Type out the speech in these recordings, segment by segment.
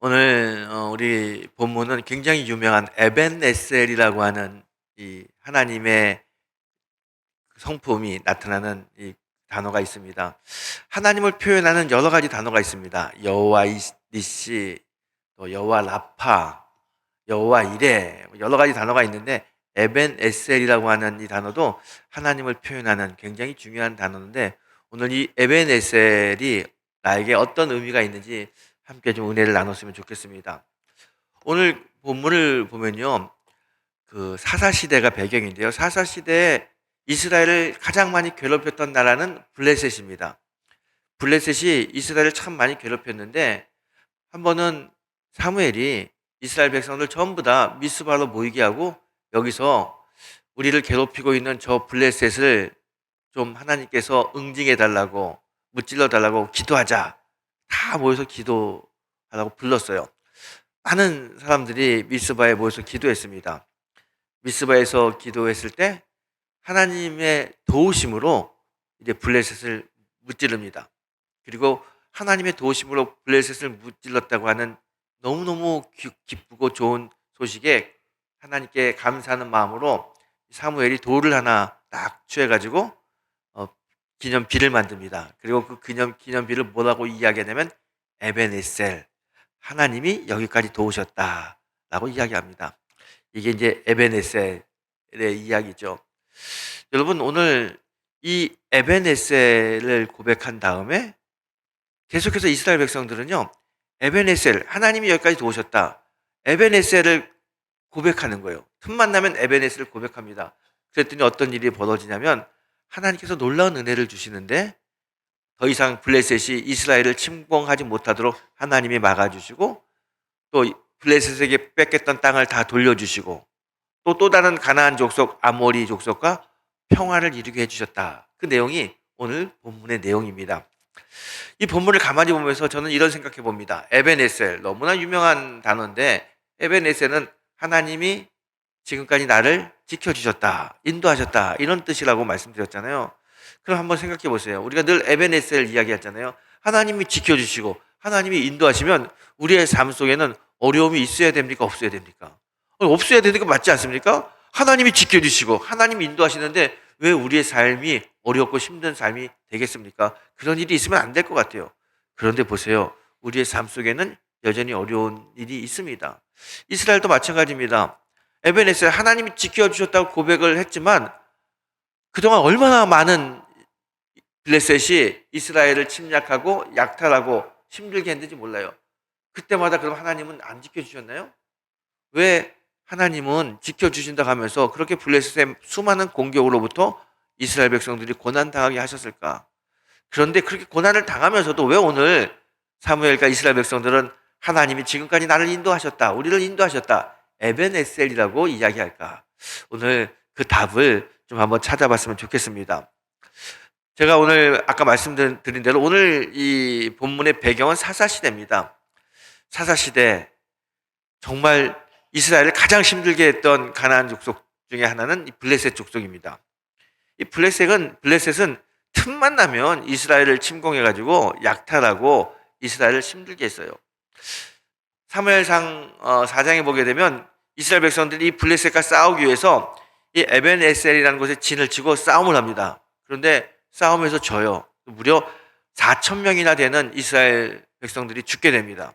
오늘 우리 본문은 굉장히 유명한 에벤에셀이라고 하는 이 하나님의 성품이 나타나는 이 단어가 있습니다. 하나님을 표현하는 여러 가지 단어가 있습니다. 여호와 니시, 또 여호와 라파, 여호와 이레, 여러 가지 단어가 있는데 에벤에셀이라고 하는 이 단어도 하나님을 표현하는 굉장히 중요한 단어인데, 오늘 이 에벤에셀이 나에게 어떤 의미가 있는지 함께 좀 은혜를 나눴으면 좋겠습니다. 오늘 본문을 보면요, 그 사사 시대가 배경인데요. 사사 시대에 이스라엘을 가장 많이 괴롭혔던 나라는 블레셋입니다. 블레셋이 이스라엘을 참 많이 괴롭혔는데, 한 번은 사무엘이 이스라엘 백성들 전부 다 미스바로 모이게 하고, 여기서 우리를 괴롭히고 있는 저 블레셋을 좀 하나님께서 응징해 달라고, 무찔러 달라고 기도하자. 다 모여서 기도하라고 불렀어요. 많은 사람들이 미스바에 모여서 기도했습니다. 미스바에서 기도했을 때 하나님의 도우심으로 이제 블레셋을 무찌릅니다. 그리고 하나님의 도우심으로 블레셋을 무찔렀다고 하는 너무너무 기쁘고 좋은 소식에 하나님께 감사하는 마음으로 사무엘이 돌을 하나 딱 취해가지고 기념비를 만듭니다. 그리고 그 기념비를 뭐라고 이야기하냐면 에벤에셀, 하나님이 여기까지 도우셨다라고 이야기합니다. 이게 이제 에벤에셀의 이야기죠. 여러분, 오늘 이 에벤에셀을 고백한 다음에 계속해서 이스라엘 백성들은요, 에벤에셀, 하나님이 여기까지 도우셨다, 에벤에셀을 고백하는 거예요. 틈만 나면 에벤에셀을 고백합니다. 그랬더니 어떤 일이 벌어지냐면, 하나님께서 놀라운 은혜를 주시는데, 더 이상 블레셋이 이스라엘을 침공하지 못하도록 하나님이 막아주시고, 또 블레셋에게 뺏겼던 땅을 다 돌려주시고, 또 다른 가나안 족속, 아모리 족속과 평화를 이루게 해주셨다. 그 내용이 오늘 본문의 내용입니다. 이 본문을 가만히 보면서 저는 이런 생각해 봅니다. 에벤에셀, 너무나 유명한 단어인데, 에벤에셀은 하나님이 지금까지 나를 지켜주셨다, 인도하셨다, 이런 뜻이라고 말씀드렸잖아요. 그럼 한번 생각해 보세요. 우리가 늘 에벤에셀 이야기하잖아요. 하나님이 지켜주시고 하나님이 인도하시면 우리의 삶 속에는 어려움이 있어야 됩니까? 없어야 됩니까? 없어야 되는 거 맞지 않습니까? 하나님이 지켜주시고 하나님이 인도하시는데 왜 우리의 삶이 어렵고 힘든 삶이 되겠습니까? 그런 일이 있으면 안 될 것 같아요. 그런데 보세요. 우리의 삶 속에는 여전히 어려운 일이 있습니다. 이스라엘도 마찬가지입니다. 에벤에셀, 하나님이 지켜주셨다고 고백을 했지만 그동안 얼마나 많은 블레셋이 이스라엘을 침략하고 약탈하고 힘들게 했는지 몰라요. 그때마다 그럼 하나님은 안 지켜주셨나요? 왜 하나님은 지켜주신다고 하면서 그렇게 블레셋의 수많은 공격으로부터 이스라엘 백성들이 고난당하게 하셨을까? 그런데 그렇게 고난을 당하면서도 왜 오늘 사무엘과 이스라엘 백성들은 하나님이 지금까지 나를 인도하셨다, 우리를 인도하셨다, 에벤에셀이라고 이야기할까? 오늘 그 답을 좀 한번 찾아봤으면 좋겠습니다. 제가 오늘 아까 말씀드린 대로 오늘 이 본문의 배경은 사사시대입니다. 사사시대, 정말 이스라엘을 가장 힘들게 했던 가나안 족속 중에 하나는 이 블레셋 족속입니다. 이 블레셋은 틈만 나면 이스라엘을 침공해가지고 약탈하고 이스라엘을 힘들게 했어요. 사무엘상 4장에 보게 되면 이스라엘 백성들이 이 블레셋과 싸우기 위해서 이 에벤에셀이라는 곳에 진을 치고 싸움을 합니다. 그런데 싸움에서 져요. 무려 4,000명이나 되는 이스라엘 백성들이 죽게 됩니다.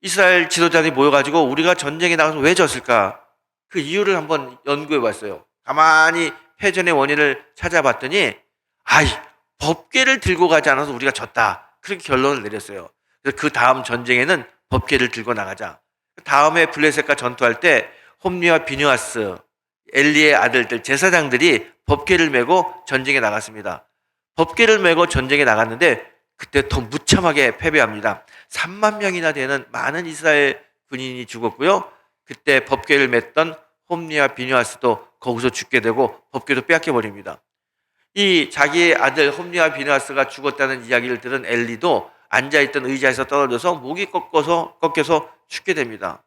이스라엘 지도자들이 모여가지고 우리가 전쟁에 나가서 왜 졌을까? 그 이유를 한번 연구해 봤어요. 가만히 패전의 원인을 찾아봤더니, 법궤를 들고 가지 않아서 우리가 졌다, 그렇게 결론을 내렸어요. 그래서 그 다음 전쟁에는 법궤를 들고 나가자. 다음에 블레셋과 전투할 때 홈리와 비느하스, 엘리의 아들들, 제사장들이 법궤를 메고 전쟁에 나갔습니다. 법궤를 메고 전쟁에 나갔는데 그때 더 무참하게 패배합니다. 3만 명이나 되는 많은 이스라엘 군인이 죽었고요. 그때 법궤를 맸던 홈리와 비느하스도 거기서 죽게 되고 법궤도 빼앗겨 버립니다. 이 자기의 아들 홈리와 비느하스가 죽었다는 이야기를 들은 엘리도 앉아있던 의자에서 떨어져서 목이 꺾여서 죽게 됩니다.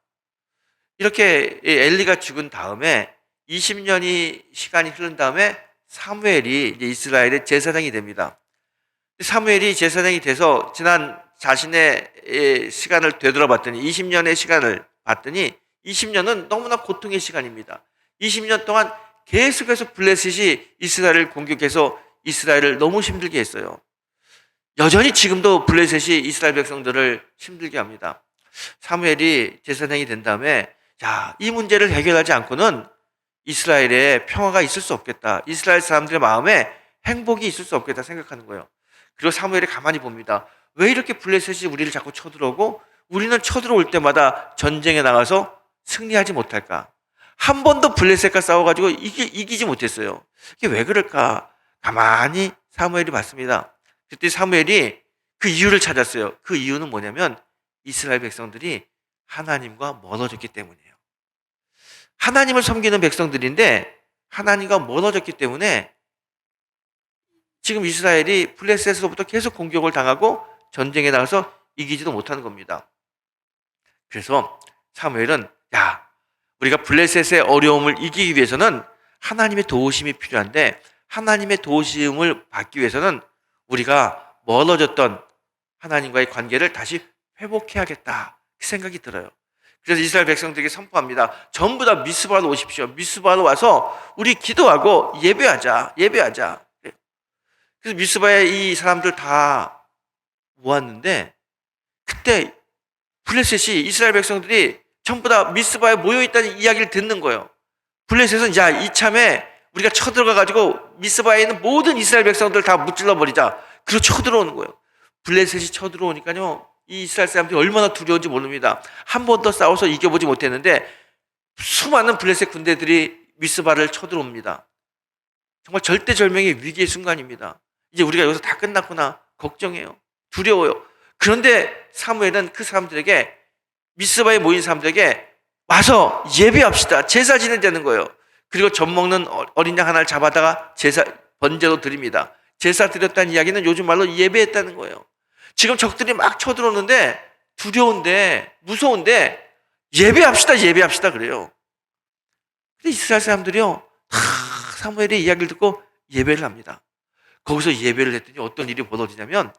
이렇게 엘리가 죽은 다음에 20년이 시간이 흐른 다음에 사무엘이 이제 이스라엘의 제사장이 됩니다. 사무엘이 제사장이 돼서 지난 자신의 시간을 되돌아봤더니 20년의 시간을 봤더니 20년은 너무나 고통의 시간입니다. 20년 동안 계속해서 블레셋이 이스라엘을 공격해서 이스라엘을 너무 힘들게 했어요. 여전히 지금도 블레셋이 이스라엘 백성들을 힘들게 합니다. 사무엘이 제사장이 된 다음에 이 문제를 해결하지 않고는 이스라엘에 평화가 있을 수 없겠다. 이스라엘 사람들의 마음에 행복이 있을 수 없겠다 생각하는 거예요. 그리고 사무엘이 가만히 봅니다. 왜 이렇게 블레셋이 우리를 자꾸 쳐들어오고 우리는 쳐들어올 때마다 전쟁에 나가서 승리하지 못할까? 한 번도 블레셋과 싸워가지고 이기지 못했어요. 이게 왜 그럴까? 가만히 사무엘이 봤습니다. 그때 사무엘이 그 이유를 찾았어요. 그 이유는 뭐냐면 이스라엘 백성들이 하나님과 멀어졌기 때문이에요. 하나님을 섬기는 백성들인데 하나님과 멀어졌기 때문에 지금 이스라엘이 블레셋으로부터 계속 공격을 당하고 전쟁에 나가서 이기지도 못하는 겁니다. 그래서 사무엘은 우리가 블레셋의 어려움을 이기기 위해서는 하나님의 도우심이 필요한데 하나님의 도우심을 받기 위해서는 우리가 멀어졌던 하나님과의 관계를 다시 회복해야겠다 그 생각이 들어요. 그래서 이스라엘 백성들에게 선포합니다. 전부 다 미스바로 오십시오. 미스바로 와서 우리 기도하고 예배하자. 그래서 미스바에 이 사람들 다 모았는데 그때 블레셋이 이스라엘 백성들이 전부 다 미스바에 모여있다는 이야기를 듣는 거예요. 블레셋은 이참에 우리가 쳐들어가가지고 미스바에 있는 모든 이스라엘 백성들 다 무찔러버리자. 그리고 쳐들어오는 거예요. 블레셋이 쳐들어오니까요. 이 이스라엘 사람들이 얼마나 두려운지 모릅니다. 한 번 더 싸워서 이겨보지 못했는데 수많은 블레셋 군대들이 미스바를 쳐들어옵니다. 정말 절대절명의 위기의 순간입니다. 이제 우리가 여기서 다 끝났구나 걱정해요. 두려워요. 그런데 사무엘은 그 사람들에게 미스바에 모인 사람들에게 와서 예배합시다. 제사 지내자는 거예요. 그리고 젖 먹는 어린 양 하나를 잡아다가 제사 번제로 드립니다. 제사 드렸다는 이야기는 요즘 말로 예배했다는 거예요. 지금 적들이 막 쳐들어오는데 두려운데 무서운데 예배합시다 그래요. 근데 이스라엘 사람들이요 사무엘의 이야기를 듣고 예배를 합니다. 거기서 예배를 했더니 어떤 일이 벌어지냐면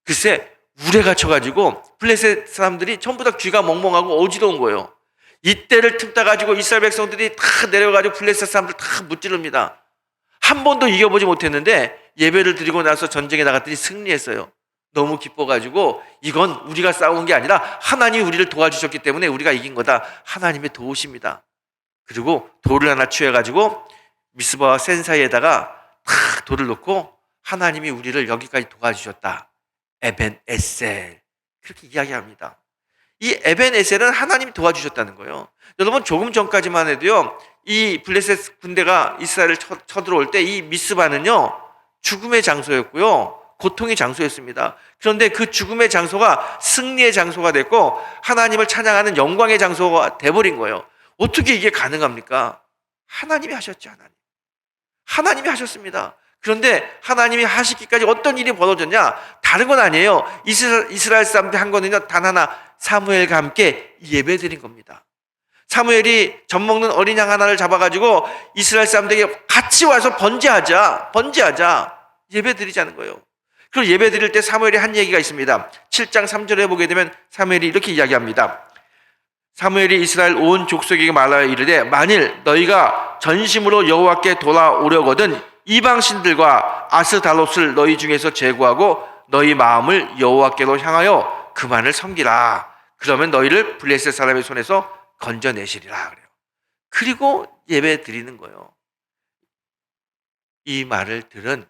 글쎄 우레가 쳐가지고 블레셋 사람들이 전부 다 귀가 멍멍하고 어지러운 거예요. 이때를 틈타가지고 이스라엘 백성들이 다 내려가지고 블레셋 사람들 다 무찌릅니다. 한 번도 이겨보지 못했는데 예배를 드리고 나서 전쟁에 나갔더니 승리했어요. 너무 기뻐가지고 이건 우리가 싸운 게 아니라 하나님이 우리를 도와주셨기 때문에 우리가 이긴 거다. 하나님의 도우십니다. 그리고 돌을 하나 취해가지고 미스바와 센 사이에다가 탁 돌을 놓고 하나님이 우리를 여기까지 도와주셨다. 에벤에셀 그렇게 이야기합니다. 이 에벤에셀은 하나님이 도와주셨다는 거예요. 여러분 조금 전까지만 해도요 이 블레셋 군대가 이스라엘을 쳐들어올 때 이 미스바는요 죽음의 장소였고요 고통의 장소였습니다. 그런데 그 죽음의 장소가 승리의 장소가 됐고 하나님을 찬양하는 영광의 장소가 돼버린 거예요. 어떻게 이게 가능합니까? 하나님이 하셨죠. 하나님이 하셨습니다. 그런데 하나님이 하시기까지 어떤 일이 벌어졌냐? 다른 건 아니에요. 이스라엘 사람들이 한 거는요 단 하나, 사무엘과 함께 예배드린 겁니다. 사무엘이 젖 먹는 어린 양 하나를 잡아가지고 이스라엘 사람들에게 같이 와서 번제하자 예배드리자는 거예요. 그리고 예배드릴 때 사무엘이 한 얘기가 있습니다. 7장 3절에 보게 되면 사무엘이 이렇게 이야기합니다. 사무엘이 이스라엘 온 족속에게 말하여 이르되 만일 너희가 전심으로 여호와께 돌아오려거든 이방신들과 아스달롯을 너희 중에서 제거하고 너희 마음을 여호와께로 향하여 그만을 섬기라. 그러면 너희를 블레셋 사람의 손에서 건져내시리라 그래요. 그리고 예배 드리는 거예요. 이 말을 들은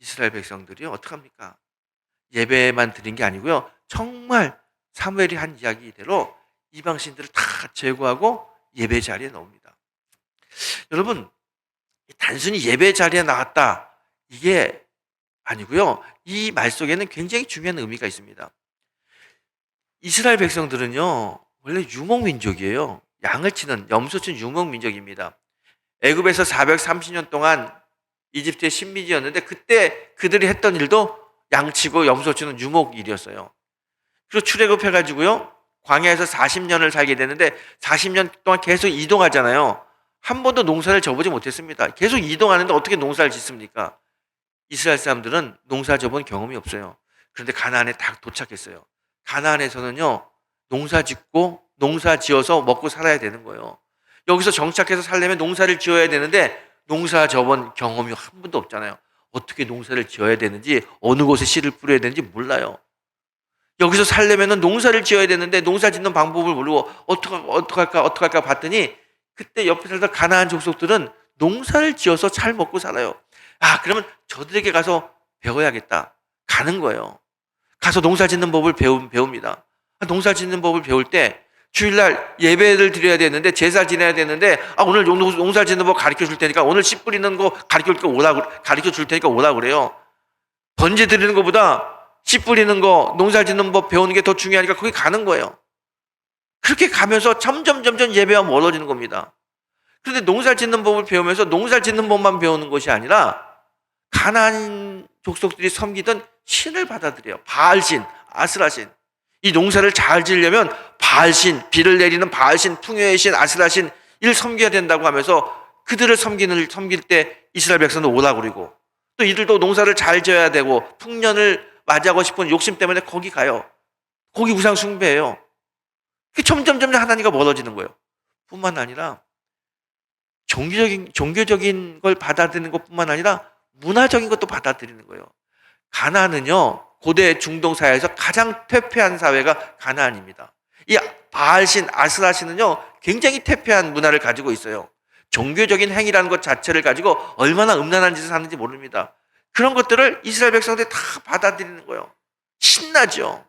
이스라엘 백성들이 어떡합니까? 예배만 드린 게 아니고요. 정말 사무엘이 한 이야기대로 이방신들을 다 제거하고 예배 자리에 나옵니다. 여러분, 단순히 예배 자리에 나왔다 이게 아니고요. 이 말 속에는 굉장히 중요한 의미가 있습니다. 이스라엘 백성들은요 원래 유목민족이에요. 양을 치는 염소 치는 유목민족입니다. 애굽에서 430년 동안 이집트의 식민지였는데 그때 그들이 했던 일도 양치고 염소 치는 유목일이었어요. 그리고 출애굽해가지고요 광야에서 40년을 살게 되는데 40년 동안 계속 이동하잖아요. 한 번도 농사를 져보지 못했습니다. 계속 이동하는데 어떻게 농사를 짓습니까? 이스라엘 사람들은 농사 져본 경험이 없어요. 그런데 가나안에 딱 도착했어요. 가나안에서는요, 농사 짓고 농사 지어서 먹고 살아야 되는 거예요. 여기서 정착해서 살려면 농사를 지어야 되는데 농사 져본 경험이 한 번도 없잖아요. 어떻게 농사를 지어야 되는지, 어느 곳에 씨를 뿌려야 되는지 몰라요. 여기서 살려면 농사를 지어야 되는데 농사 짓는 방법을 모르고 어떡할까 봤더니 그때 옆에 살던 가나안 족속들은 농사를 지어서 잘 먹고 살아요. 아, 그러면 저들에게 가서 배워야겠다. 가는 거예요. 가서 농사 짓는 법을 배웁니다. 농사 짓는 법을 배울 때 주일날 예배를 드려야 되는데 제사 지내야 되는데 오늘 농사 짓는 법 가르쳐 줄 테니까 오늘 씨 뿌리는 거 가르쳐 줄 테니까 오라 그래요. 번제 드리는 것보다 씨 뿌리는 거, 농사 짓는 법 배우는 게 더 중요하니까 거기 가는 거예요. 그렇게 가면서 점점 예배와 멀어지는 겁니다. 그런데 농사 짓는 법을 배우면서 농사 짓는 법만 배우는 것이 아니라 가나안 족속들이 섬기던 신을 받아들여요. 바알신, 아스라신. 이 농사를 잘 지으려면 바알신, 비를 내리는 바알신, 풍요의 신, 아스라신 이를 섬겨야 된다고 하면서 그들을 섬길 때 이스라엘 백성도 오라 그러고 또 이들도 농사를 잘 지어야 되고 풍년을 맞이하고 싶은 욕심 때문에 거기 가요. 거기 우상 숭배예요. 점점 하나님과 멀어지는 거예요. 뿐만 아니라 종교적인 걸 받아들이는 것뿐만 아니라 문화적인 것도 받아들이는 거예요. 가나안은요, 고대 중동 사회에서 가장 퇴폐한 사회가 가나안입니다. 이 바알신, 아스라신은요, 굉장히 퇴폐한 문화를 가지고 있어요. 종교적인 행위라는 것 자체를 가지고 얼마나 음란한 짓을 하는지 모릅니다. 그런 것들을 이스라엘 백성들이 다 받아들이는 거예요. 신나죠.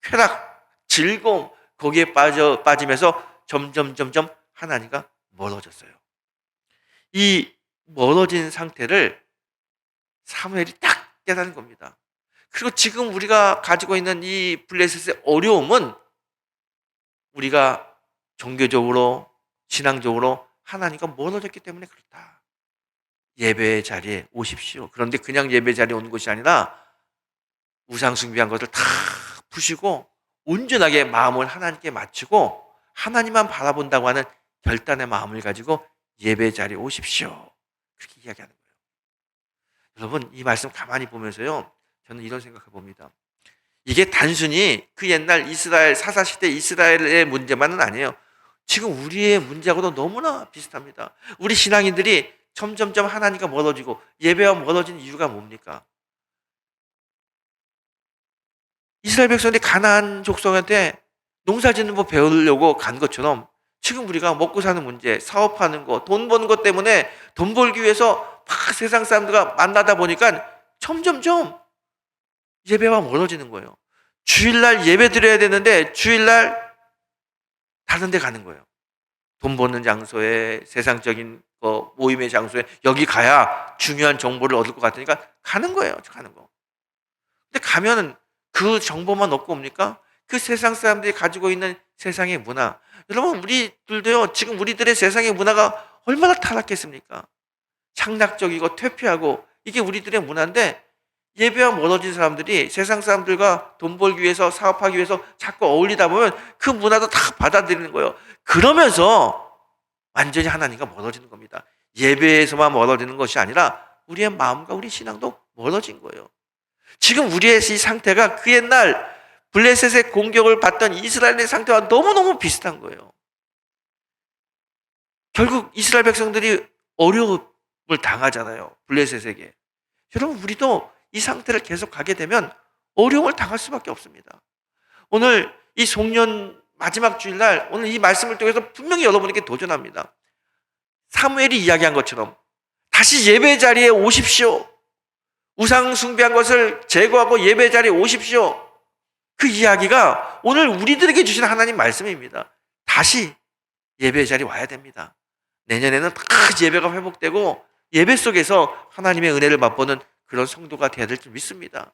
쾌락, 즐거움, 거기에 빠지면서 점점 하나님과 멀어졌어요. 이 멀어진 상태를 사무엘이 딱 깨닫는 겁니다. 그리고 지금 우리가 가지고 있는 이 블레셋의 어려움은 우리가 종교적으로, 신앙적으로 하나님과 멀어졌기 때문에 그렇다. 예배 자리에 오십시오. 그런데 그냥 예배 자리에 오는 것이 아니라 우상 숭배한 것을 다 푸시고 온전하게 마음을 하나님께 맞추고 하나님만 바라본다고 하는 결단의 마음을 가지고 예배 자리에 오십시오. 그렇게 이야기하는 거예요. 여러분, 이 말씀 가만히 보면서요, 저는 이런 생각을 봅니다. 이게 단순히 그 옛날 이스라엘 사사시대 이스라엘의 문제만은 아니에요. 지금 우리의 문제하고도 너무나 비슷합니다. 우리 신앙인들이 점점 하나님과 멀어지고 예배와 멀어진 이유가 뭡니까? 이스라엘 백성들이 가나안 족속한테 농사 짓는 법 배우려고 간 것처럼 지금 우리가 먹고 사는 문제, 사업하는 거, 돈 버는 것 때문에 돈 벌기 위해서 막 세상 사람들과 만나다 보니까 점점 예배와 멀어지는 거예요. 주일날 예배 드려야 되는데 주일날 다른 데 가는 거예요. 돈 버는 장소에, 세상적인 모임의 장소에 여기 가야 중요한 정보를 얻을 것 같으니까 가는 거예요. 가는 거. 근데 가면은 그 정보만 얻고 옵니까? 그 세상 사람들이 가지고 있는 세상의 문화. 여러분, 우리들도요, 지금 우리들의 세상의 문화가 얼마나 타락했습니까? 창략적이고 퇴폐하고 이게 우리들의 문화인데 예배와 멀어진 사람들이 세상 사람들과 돈 벌기 위해서 사업하기 위해서 자꾸 어울리다 보면 그 문화도 다 받아들이는 거예요. 그러면서 완전히 하나님과 멀어지는 겁니다. 예배에서만 멀어지는 것이 아니라 우리의 마음과 우리 신앙도 멀어진 거예요. 지금 우리의 이 상태가 그 옛날 블레셋의 공격을 받던 이스라엘의 상태와 너무너무 비슷한 거예요. 결국 이스라엘 백성들이 어려움을 당하잖아요. 블레셋에게. 여러분, 우리도 이 상태를 계속 가게 되면 어려움을 당할 수밖에 없습니다. 오늘 이 송년 마지막 주일날 오늘 이 말씀을 통해서 분명히 여러분에게 도전합니다. 사무엘이 이야기한 것처럼 다시 예배 자리에 오십시오. 우상 숭배한 것을 제거하고 예배 자리에 오십시오. 그 이야기가 오늘 우리들에게 주신 하나님 말씀입니다. 다시 예배 자리에 와야 됩니다. 내년에는 다 예배가 회복되고 예배 속에서 하나님의 은혜를 맛보는 그런 성도가 되어야 될 줄 믿습니다.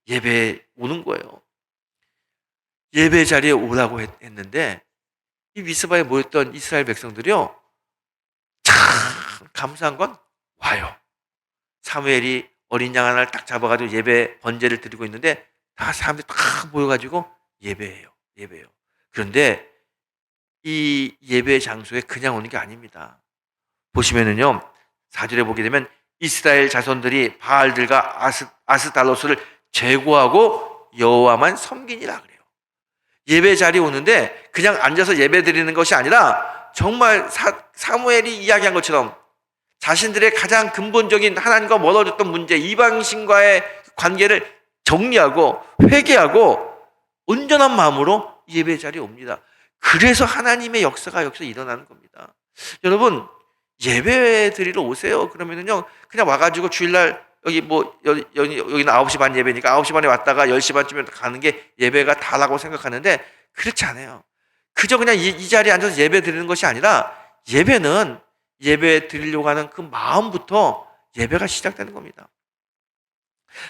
예배에 오는 거예요. 예배 자리에 오라고 했는데 이 미스바에 모였던 이스라엘 백성들이요, 참 감사한 건 와요. 사무엘이 어린 양 하나를 딱 잡아가지고 예배 번제를 드리고 있는데 다 사람들이 다 모여가지고 예배해요. 그런데 이 예배 장소에 그냥 오는 게 아닙니다. 보시면은요, 4절에 보게 되면 이스라엘 자손들이 바알들과 아스달로스를 제고하고 여호와만 섬기니라 그래요. 예배 자리에 오는데 그냥 앉아서 예배 드리는 것이 아니라 정말 사무엘이 이야기한 것처럼 자신들의 가장 근본적인 하나님과 멀어졌던 문제, 이방신과의 관계를 정리하고 회개하고 온전한 마음으로 예배 자리에 옵니다. 그래서 하나님의 역사가 여기서 일어나는 겁니다. 여러분, 예배 드리러 오세요. 그러면은요, 그냥 와가지고 주일날 여기는 9시 반 예배니까 9시 반에 왔다가 10시 반쯤에 가는 게 예배가 다라고 생각하는데 그렇지 않아요. 그저 그냥 이 자리에 앉아서 예배 드리는 것이 아니라 예배는 예배 드리려고 하는 그 마음부터 예배가 시작되는 겁니다.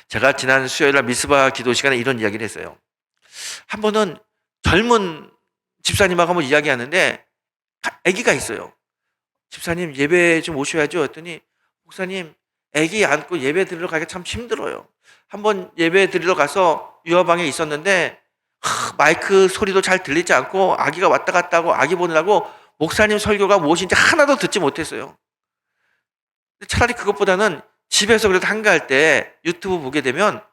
제가 지난 수요일날 미스바 기도 시간에 이런 이야기를 했어요. 한 번은 젊은 집사님하고 한번 이야기하는데 아기가 있어요. 집사님 예배 좀 오셔야죠 했더니 목사님 아기 안고 예배 드리러 가기가 참 힘들어요. 한번 예배 드리러 가서 유아방에 있었는데 마이크 소리도 잘 들리지 않고 아기가 왔다 갔다 하고 아기 보느라고 목사님 설교가 무엇인지 하나도 듣지 못했어요. 차라리 그것보다는 집에서 그래도 한가할 때 유튜브 보게 되면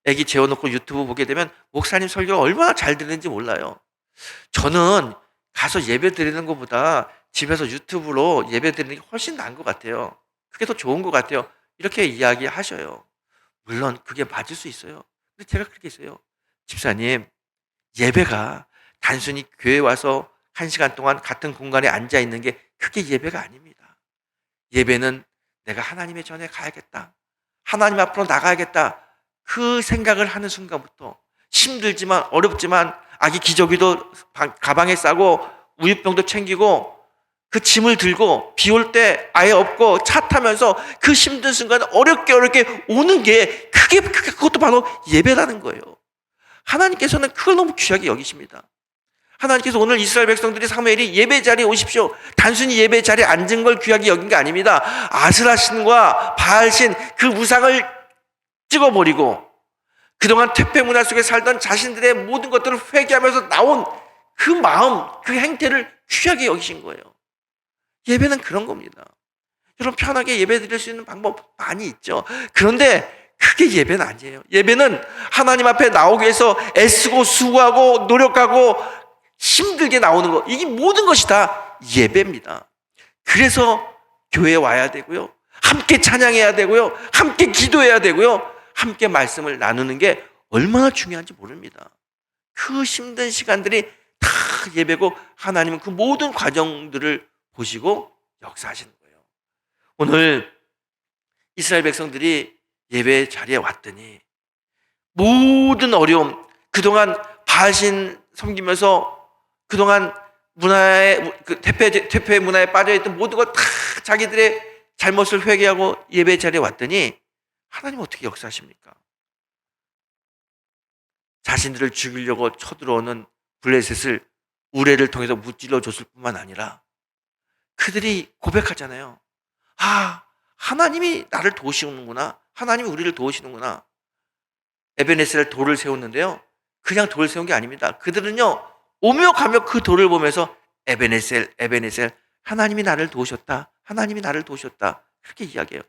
아기 재워놓고 유튜브 보게 되면 목사님 설교가 얼마나 잘 들리는지 몰라요. 저는 가서 예배 드리는 것보다 집에서 유튜브로 예배 드리는 게 훨씬 나은 것 같아요. 그게 더 좋은 것 같아요. 이렇게 이야기하셔요. 물론 그게 맞을 수 있어요. 근데 제가 그렇게 했어요. 집사님, 예배가 단순히 교회 와서 1시간 동안 같은 공간에 앉아 있는 게 그게 예배가 아닙니다. 예배는 내가 하나님의 전에 가야겠다. 하나님 앞으로 나가야겠다. 그 생각을 하는 순간부터 힘들지만 어렵지만 아기 기저귀도 가방에 싸고 우유병도 챙기고 그 짐을 들고 비 올 때 아예 없고 차 타면서 그 힘든 순간에 어렵게 오는 게 그것도 바로 예배라는 거예요. 하나님께서는 그걸 너무 귀하게 여기십니다. 하나님께서 오늘 이스라엘 백성들이 사무엘이 예배 자리에 오십시오. 단순히 예배 자리에 앉은 걸 귀하게 여긴 게 아닙니다. 아스라신과 바알신 그 우상을 찍어버리고 그동안 퇴폐 문화 속에 살던 자신들의 모든 것들을 회개하면서 나온 그 마음, 그 행태를 귀하게 여기신 거예요. 예배는 그런 겁니다. 여러분 편하게 예배 드릴 수 있는 방법 많이 있죠. 그런데 그게 예배는 아니에요. 예배는 하나님 앞에 나오기 위해서 애쓰고 수고하고 노력하고 힘들게 나오는 거, 이게 모든 것이 다 예배입니다. 그래서 교회에 와야 되고요, 함께 찬양해야 되고요, 함께 기도해야 되고요, 함께 말씀을 나누는 게 얼마나 중요한지 모릅니다. 그 힘든 시간들이 다 예배고 하나님은 그 모든 과정들을 보시고 역사하시는 거예요. 오늘 이스라엘 백성들이 예배 자리에 왔더니 모든 어려움, 그동안 바알신 섬기면서 그동안 퇴폐 문화에 빠져있던 모든 것 다 자기들의 잘못을 회개하고 예배 자리에 왔더니 하나님 어떻게 역사하십니까? 자신들을 죽이려고 쳐들어오는 블레셋을 우레를 통해서 무찔러 줬을 뿐만 아니라 그들이 고백하잖아요. 하나님이 나를 도우시는구나. 하나님이 우리를 도우시는구나. 에베네셀 돌을 세웠는데요, 그냥 돌을 세운 게 아닙니다. 그들은요 오며 가며 그 돌을 보면서 에베네셀, 에베네셀, 하나님이 나를 도우셨다, 하나님이 나를 도우셨다, 그렇게 이야기해요.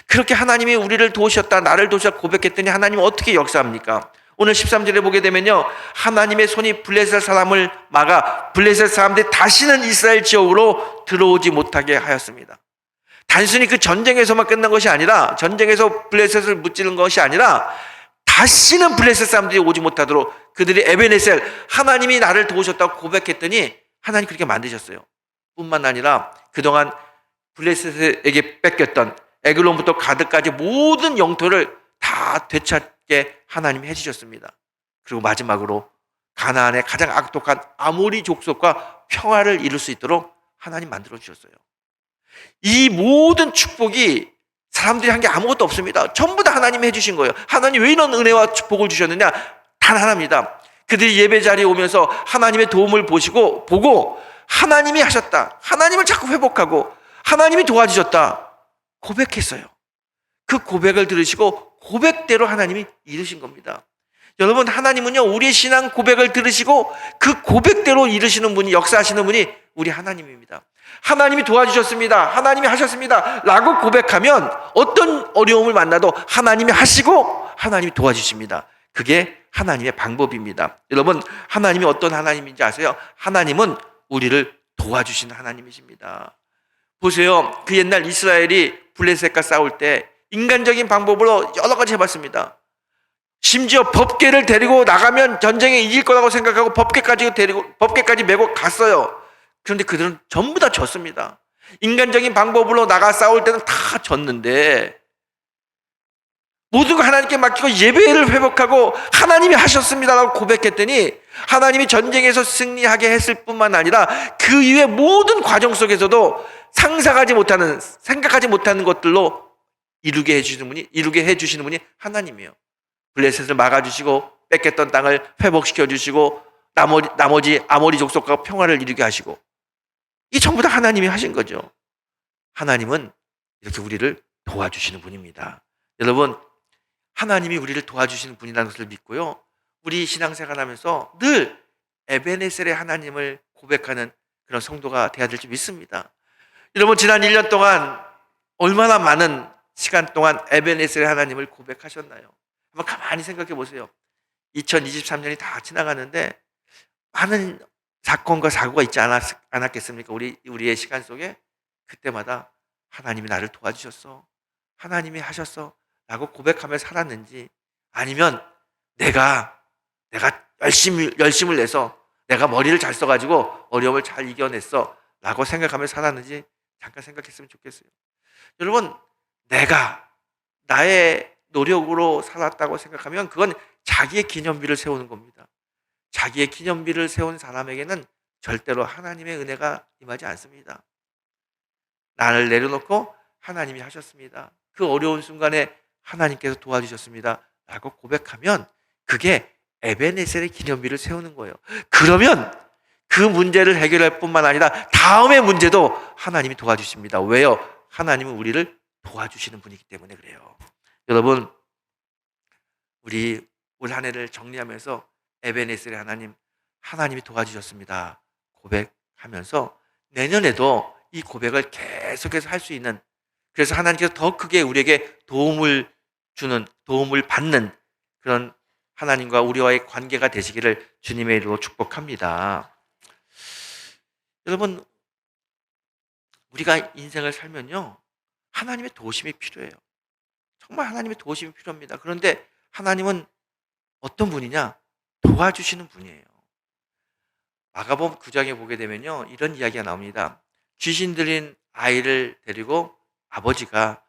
그렇게 하나님이 우리를 도우셨다, 나를 도우셨다 고백했더니 하나님은 어떻게 역사합니까? 오늘 13절에 보게 되면요, 하나님의 손이 블레셋 사람을 막아 블레셋 사람들이 다시는 이스라엘 지역으로 들어오지 못하게 하였습니다. 단순히 그 전쟁에서만 끝난 것이 아니라, 전쟁에서 블레셋을 무찌른 것이 아니라 다시는 블레셋 사람들이 오지 못하도록 그들이 에베네셀, 하나님이 나를 도우셨다고 고백했더니 하나님 그렇게 만드셨어요. 뿐만 아니라 그동안 블레셋에게 뺏겼던 에글론부터 가드까지 모든 영토를 다 되찾게 하나님이 해주셨습니다. 그리고 마지막으로 가나안의 가장 악독한 아모리 족속과 평화를 이룰 수 있도록 하나님 만들어 주셨어요. 이 모든 축복이 사람들이 한 게 아무것도 없습니다. 전부 다 하나님이 해주신 거예요. 하나님 왜 이런 은혜와 축복을 주셨느냐? 단 하나입니다. 그들이 예배 자리에 오면서 하나님의 도움을 보고 하나님이 하셨다, 하나님을 자꾸 회복하고 하나님이 도와주셨다 고백했어요. 그 고백을 들으시고 고백대로 하나님이 이루신 겁니다. 여러분, 하나님은요 우리의 신앙 고백을 들으시고 그 고백대로 이루시는 분이, 역사하시는 분이 우리 하나님입니다. 하나님이 도와주셨습니다, 하나님이 하셨습니다 라고 고백하면 어떤 어려움을 만나도 하나님이 하시고 하나님이 도와주십니다. 그게 하나님의 방법입니다. 여러분, 하나님이 어떤 하나님인지 아세요? 하나님은 우리를 도와주시는 하나님이십니다. 보세요. 그 옛날 이스라엘이 블레셋과 싸울 때 인간적인 방법으로 여러 가지 해봤습니다. 심지어 법궤를 데리고 나가면 전쟁에 이길 거라고 생각하고 법궤까지 메고 갔어요. 그런데 그들은 전부 다 졌습니다. 인간적인 방법으로 나가 싸울 때는 다 졌는데 모든 걸 하나님께 맡기고 예배를 회복하고 하나님이 하셨습니다라고 고백했더니 하나님이 전쟁에서 승리하게 했을 뿐만 아니라 그 이후의 모든 과정 속에서도 생각하지 못하는 것들로 이루게 해주시는 분이 하나님이에요. 블레셋을 막아주시고 뺏겼던 땅을 회복시켜주시고 나머지 아모리 족속과 평화를 이루게 하시고, 이 전부 다 하나님이 하신 거죠. 하나님은 이렇게 우리를 도와주시는 분입니다. 여러분, 하나님이 우리를 도와주시는 분이라는 것을 믿고요, 우리 신앙생활하면서 늘 에베네셀의 하나님을 고백하는 그런 성도가 되어야 될 줄 믿습니다. 여러분, 지난 1년 동안 얼마나 많은 시간 동안 에베네셀의 하나님을 고백하셨나요? 한번 가만히 생각해 보세요. 2023년이 다 지나가는데 많은 사건과 사고가 있지 않았겠습니까? 우리의 시간 속에. 그때마다 하나님이 나를 도와주셨어, 하나님이 하셨어 라고 고백하며 살았는지, 아니면 내가 열심을 내서 내가 머리를 잘 써가지고 어려움을 잘 이겨냈어 라고 생각하며 살았는지 잠깐 생각했으면 좋겠어요. 여러분, 내가 나의 노력으로 살았다고 생각하면 그건 자기의 기념비를 세우는 겁니다. 자기의 기념비를 세운 사람에게는 절대로 하나님의 은혜가 임하지 않습니다. 나를 내려놓고 하나님이 하셨습니다, 그 어려운 순간에 하나님께서 도와주셨습니다 라고 고백하면 그게 에베네셀의 기념비를 세우는 거예요. 그러면 그 문제를 해결할 뿐만 아니라 다음의 문제도 하나님이 도와주십니다. 왜요? 하나님은 우리를 도와주시는 분이기 때문에 그래요. 여러분, 우리 올 한 해를 정리하면서 에베네셀의 하나님이 도와주셨습니다 고백하면서 내년에도 이 고백을 계속해서 할 수 있는, 그래서 하나님께서 더 크게 우리에게 도움을 받는 그런 하나님과 우리와의 관계가 되시기를 주님의 이름으로 축복합니다. 여러분, 우리가 인생을 살면요, 하나님의 도우심이 필요해요. 정말 하나님의 도우심이 필요합니다. 그런데 하나님은 어떤 분이냐? 도와주시는 분이에요. 마가복음 9장에 보게 되면요, 이런 이야기가 나옵니다. 귀신 들린 아이를 데리고 아버지가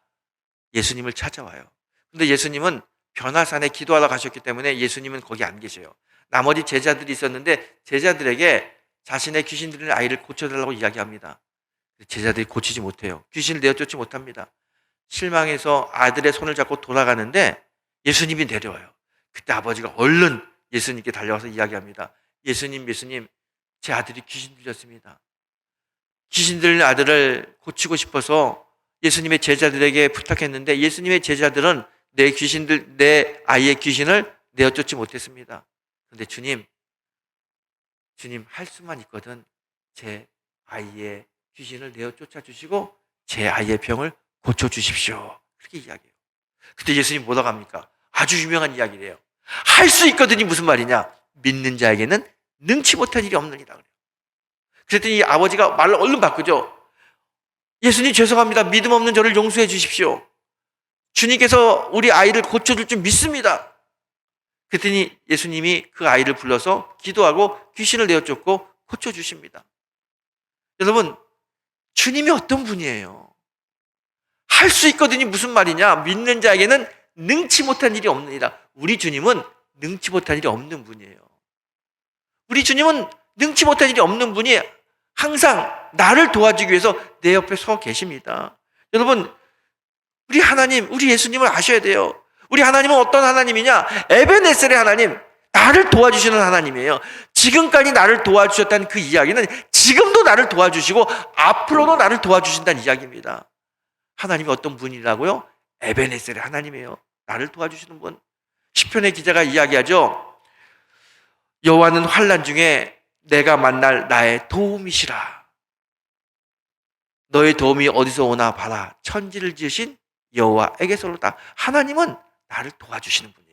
예수님을 찾아와요. 근데 예수님은 변화산에 기도하러 가셨기 때문에 예수님은 거기 안 계셔요. 나머지 제자들이 있었는데 제자들에게 자신의 귀신 들린 아이를 고쳐달라고 이야기합니다. 제자들이 고치지 못해요. 귀신을 내어쫓지 못합니다. 실망해서 아들의 손을 잡고 돌아가는데 예수님이 내려와요. 그때 아버지가 얼른 예수님께 달려와서 이야기합니다. 예수님, 제 아들이 귀신 들렸습니다. 귀신 들린 아들을 고치고 싶어서 예수님의 제자들에게 부탁했는데 예수님의 제자들은 내 아이의 귀신을 내어쫓지 못했습니다. 그런데 주님 할 수만 있거든 제 아이의 귀신을 내어쫓아 주시고 제 아이의 병을 고쳐주십시오. 그렇게 이야기해요. 그때 예수님 뭐라고 합니까? 아주 유명한 이야기래요. 할 수 있거든이 무슨 말이냐? 믿는 자에게는 능치 못한 일이 없느니라 그래요. 그랬더니 아버지가 말을 얼른 바꾸죠. 예수님 죄송합니다. 믿음 없는 저를 용서해 주십시오. 주님께서 우리 아이를 고쳐줄 줄 믿습니다. 그랬더니 예수님이 그 아이를 불러서 기도하고 귀신을 내어쫓고 고쳐주십니다. 여러분, 주님이 어떤 분이에요? 할 수 있거든이 무슨 말이냐? 믿는 자에게는 능치 못한 일이 없느니라. 우리 주님은 능치 못한 일이 없는 분이에요. 우리 주님은 능치 못한 일이 없는 분이 항상 나를 도와주기 위해서 내 옆에 서 계십니다. 여러분, 우리 하나님, 우리 예수님을 아셔야 돼요. 우리 하나님은 어떤 하나님이냐? 에베네셀의 하나님, 나를 도와주시는 하나님이에요. 지금까지 나를 도와주셨다는 그 이야기는 지금도 나를 도와주시고 앞으로도 나를 도와주신다는 이야기입니다. 하나님이 어떤 분이라고요? 에베네셀의 하나님이에요. 나를 도와주시는 분. 시편의 기자가 이야기하죠. 여호와는 환난 중에 내가 만날 나의 도움이시라. 너의 도움이 어디서 오나 봐라. 천지를 지으신 여호와에게서로다. 하나님은 나를 도와주시는 분이에요.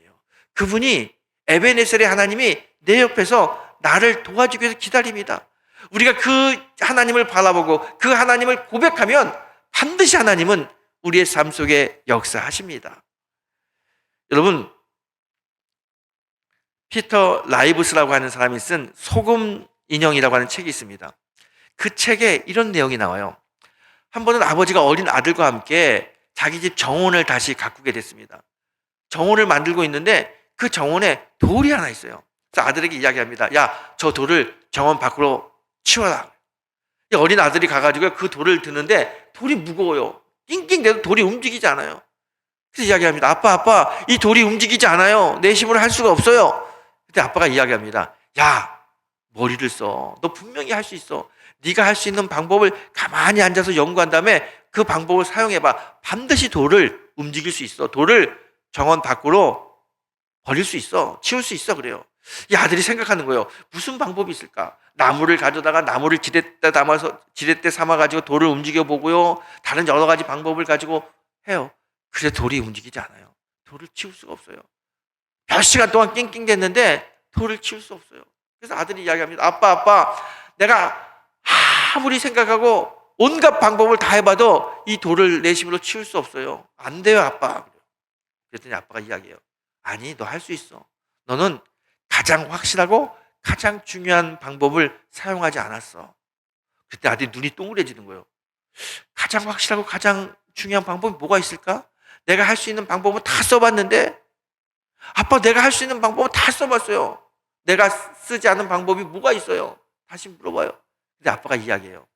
그분이 에베네셀의 하나님이 내 옆에서 나를 도와주기 위해서 기다립니다. 우리가 그 하나님을 바라보고 그 하나님을 고백하면 반드시 하나님은 우리의 삶 속에 역사하십니다. 여러분, 피터 라이브스라고 하는 사람이 쓴 소금 인형이라고 하는 책이 있습니다. 그 책에 이런 내용이 나와요. 한 번은 아버지가 어린 아들과 함께 자기 집 정원을 다시 가꾸게 됐습니다. 정원을 만들고 있는데 그 정원에 돌이 하나 있어요. 그래서 아들에게 이야기합니다. 야, 저 돌을 정원 밖으로 치워라. 이 어린 아들이 가가지고 그 돌을 드는데 돌이 무거워요. 낑낑대도 돌이 움직이지 않아요. 그래서 이야기합니다. 아빠, 이 돌이 움직이지 않아요. 내 힘으로 할 수가 없어요. 그때 아빠가 이야기합니다. 야, 머리를 써. 너 분명히 할 수 있어. 네가 할 수 있는 방법을 가만히 앉아서 연구한 다음에 그 방법을 사용해봐. 반드시 돌을 움직일 수 있어. 돌을 정원 밖으로 버릴 수 있어. 치울 수 있어. 그래요. 이 아들이 생각하는 거예요. 무슨 방법이 있을까? 나무를 가져다가 나무를 지렛대 담아서 지렛대 삼아가지고 돌을 움직여 보고요. 다른 여러 가지 방법을 가지고 해요. 그래 돌이 움직이지 않아요. 돌을 치울 수가 없어요. 몇 시간 동안 낑낑댔는데 돌을 치울 수 없어요. 그래서 아들이 이야기합니다. 아빠, 내가 아무리 생각하고 온갖 방법을 다 해봐도 이 돌을 내 힘으로 치울 수 없어요. 안 돼요, 아빠. 그랬더니 아빠가 이야기해요. 아니, 너 할 수 있어. 너는 가장 확실하고 가장 중요한 방법을 사용하지 않았어. 그때 아들이 눈이 동그래지는 거예요. 가장 확실하고 가장 중요한 방법이 뭐가 있을까? 내가 할 수 있는 방법은 다 써봤는데 아빠, 내가 할 수 있는 방법은 다 써봤어요. 내가 쓰지 않은 방법이 뭐가 있어요? 다시 물어봐요. 근데 아빠가 이야기해요.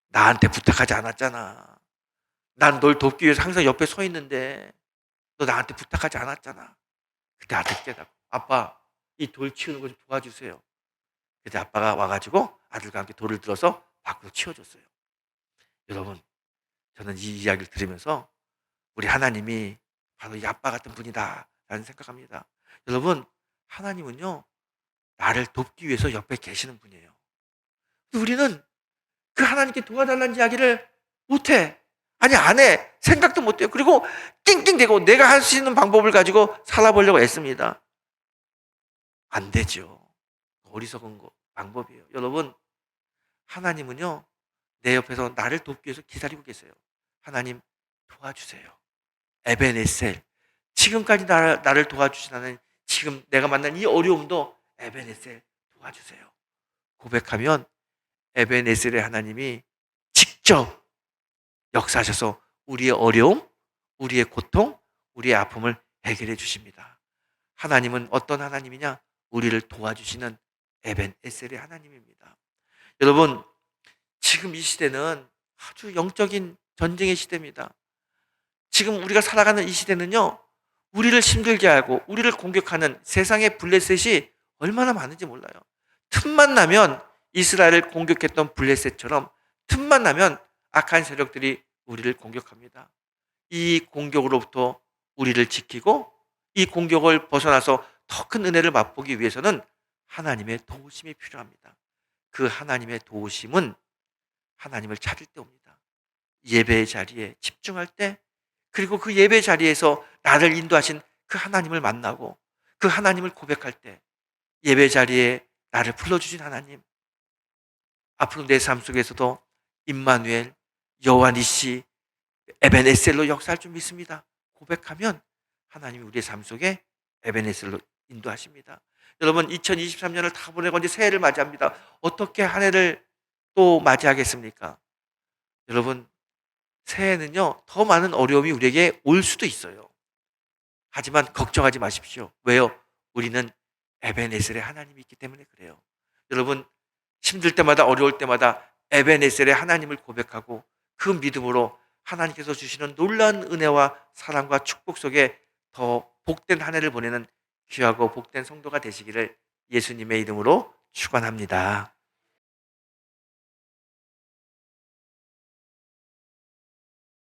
나한테 부탁하지 않았잖아. 난 널 돕기 위해서 항상 옆에 서 있는데 너 나한테 부탁하지 않았잖아. 그때 아들이 깨닫고 아빠, 이 돌 치우는 거 좀 도와주세요. 그때 아빠가 와가지고 아들과 함께 돌을 들어서 밖으로 치워줬어요. 여러분, 저는 이 이야기를 들으면서 우리 하나님이 바로 이 아빠 같은 분이다 라는 생각합니다. 여러분, 하나님은요 나를 돕기 위해서 옆에 계시는 분이에요. 우리는 그 하나님께 도와달라는 이야기를 못해. 아니, 안 해. 생각도 못해요. 그리고 낑낑대고 내가 할 수 있는 방법을 가지고 살아보려고 애씁니다. 안 되죠. 어리석은 방법이에요. 여러분, 하나님은요 내 옆에서 나를 돕기 위해서 기다리고 계세요. 하나님 도와주세요. 에베네셀, 지금까지 나를 도와주시는 지금 내가 만난 이 어려움도 에베네셀 도와주세요. 고백하면 에베네셀의 하나님이 직접 역사하셔서 우리의 어려움, 우리의 고통, 우리의 아픔을 해결해 주십니다. 하나님은 어떤 하나님이냐? 우리를 도와주시는 에벤에셀의 하나님입니다. 여러분, 지금 이 시대는 아주 영적인 전쟁의 시대입니다. 지금 우리가 살아가는 이 시대는요 우리를 힘들게 하고 우리를 공격하는 세상의 블레셋이 얼마나 많은지 몰라요. 틈만 나면 이스라엘을 공격했던 블레셋처럼 틈만 나면 악한 세력들이 우리를 공격합니다. 이 공격으로부터 우리를 지키고 이 공격을 벗어나서 더 큰 은혜를 맛보기 위해서는 하나님의 도우심이 필요합니다. 그 하나님의 도우심은 하나님을 찾을 때 옵니다. 예배의 자리에 집중할 때, 그리고 그 예배 자리에서 나를 인도하신 그 하나님을 만나고 그 하나님을 고백할 때, 예배 자리에 나를 불러주신 하나님, 앞으로 내 삶 속에서도 임마누엘, 여호와 니시, 에벤에셀로 역사할 줄 믿습니다. 고백하면 하나님이 우리의 삶 속에 에벤에셀로 인도하십니다. 여러분, 2023년을 다 보내고 이제 새해를 맞이합니다. 어떻게 한 해를 또 맞이하겠습니까? 여러분, 새해는요 더 많은 어려움이 우리에게 올 수도 있어요. 하지만 걱정하지 마십시오. 왜요? 우리는 에벤에셀의 하나님이 있기 때문에 그래요. 여러분, 힘들 때마다 어려울 때마다 에벤에셀의 하나님을 고백하고 그 믿음으로 하나님께서 주시는 놀라운 은혜와 사랑과 축복 속에 더 복된 한 해를 보내는 귀하고 복된 성도가 되시기를 예수님의 이름으로 축원합니다.